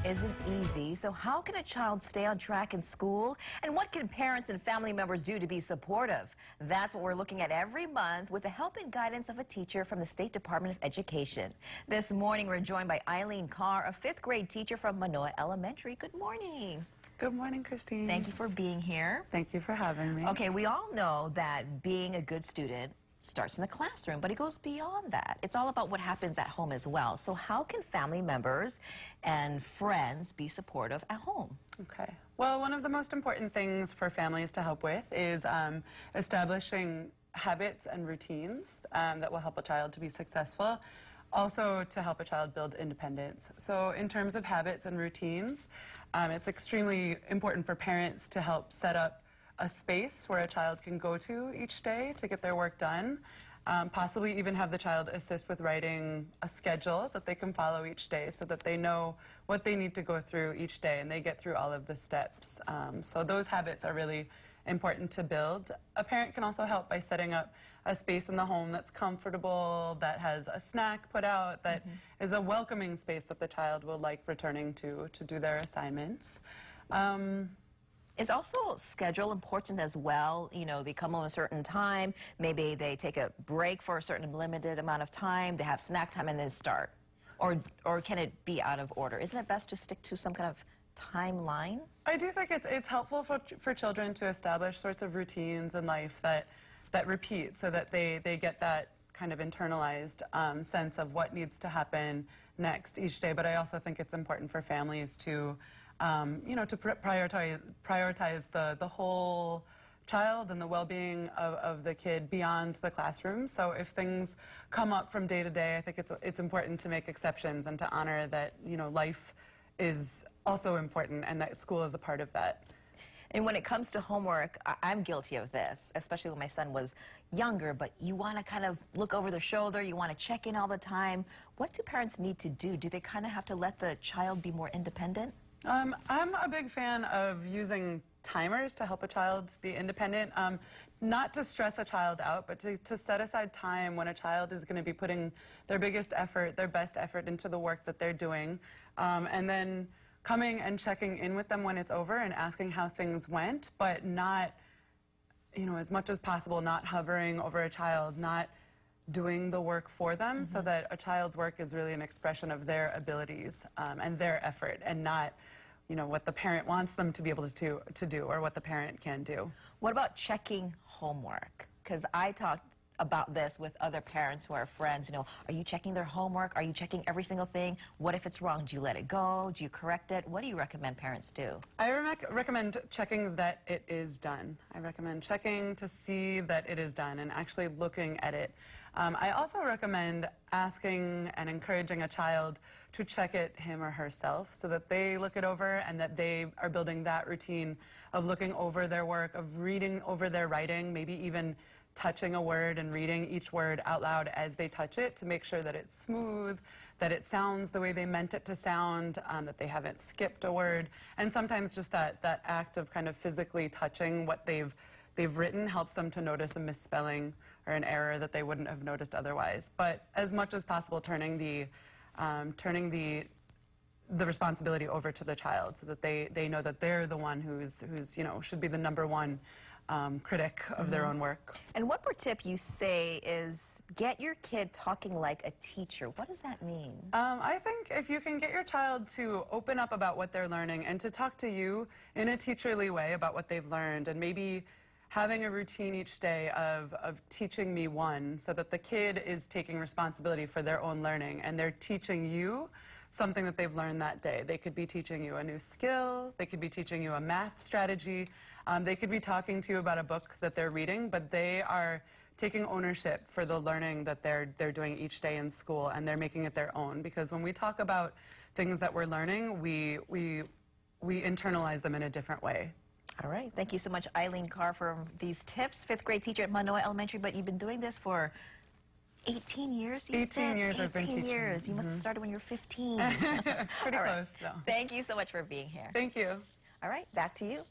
isn't easy, so how can a child stay on track in school? And what can parents and family members do to be supportive? That's what we're looking at every month with the help and guidance of a teacher from the State Department of Education. This morning, we're joined by Eileen Carr, a fifth grade teacher from Manoa Elementary. Good morning. Good morning, Christine. Thank you for being here. Thank you for having me. Okay, we all know that being a good student starts in the classroom, but it goes beyond that. It's all about what happens at home as well. So how can family members and friends be supportive at home? Okay. Well, one of the most important things for families to help with is establishing habits and routines that will help a child to be successful. Also to help a child build independence. So in terms of habits and routines, it's extremely important for parents to help set up a space where a child can go to each day to get their work done. Possibly even have the child assist with writing a schedule that they can follow each day so that they know what they need to go through each day and they get through all of the steps. So those habits are really important to build. A parent can also help by setting up a space in the home that's comfortable, that has a snack put out, that is a welcoming space that the child will like returning to do their assignments. Is also schedule important as well? You know, they come home a certain time, maybe they take a break for a certain limited amount of time, they have snack time and then start. Or can it be out of order? Isn't it best to stick to some kind of timeline? I do think it's helpful for children to establish sorts of routines in life that repeat so that they get that kind of internalized sense of what needs to happen next each day. But I also think it's important for families to you know, to prioritize the whole child and the well-being of the kid beyond the classroom. So if things come up from day to day, I think it's important to make exceptions and to honor that, you know, life is also important and that school is a part of that. And when it comes to homework, I'm guilty of this, especially when my son was younger, but you want to kind of look over their shoulder, you want to check in all the time. What do parents need to do? Do they kind of have to let the child be more independent? I'm a big fan of using timers to help a child be independent. Not to stress a child out, but to set aside time when a child is going to be putting their biggest effort, their best effort into the work that they're doing. And then coming and checking in with them when it's over and asking how things went, but not, you know, as much as possible, not hovering over a child, not doing the work for them, so that a child's work is really an expression of their abilities and their effort, and not, you know, what the parent wants them to be able to do or what the parent can do. What about checking homework? Because I talked about this with other parents who are friends. You know, are you checking their homework? Are you checking every single thing? What if it's wrong? Do you let it go? Do you correct it? What do you recommend parents do? I recommend checking that it is done. I recommend checking to see that it is done and actually looking at it. I also recommend asking and encouraging a child to check it him or herself so that they look it over and that they are building that routine of looking over their work, of reading over their writing, maybe even touching a word and reading each word out loud as they touch it to make sure that it's smooth, that it sounds the way they meant it to sound, that they haven't skipped a word. And sometimes just that act of kind of physically touching what they've written helps them to notice a misspelling or an error that they wouldn't have noticed otherwise. But as much as possible, turning the responsibility over to the child so that they know that they're the one who's you know, should be the #1 critic of their own work. And one more tip you say is get your kid talking like a teacher. What does that mean? I think if you can get your child to open up about what they're learning and to talk to you in a teacherly way about what they've learned, and maybe having a routine each day of teaching me one, so that the kid is taking responsibility for their own learning and they're teaching you something that they've learned that day. They could be teaching you a new skill, they could be teaching you a math strategy, they could be talking to you about a book that they're reading, but they are taking ownership for the learning that they're doing each day in school, and they're making it their own. Because when we talk about things that we're learning, we internalize them in a different way. All right. Thank you so much, Eileen Carr, for these tips. Fifth grade teacher at Manoa Elementary, but you've been doing this for 18 years, you 18 said? years I've been teaching. 18 years. You must have started when you were 15. Pretty close, though. Thank you so much for being here. Thank you. All right, back to you.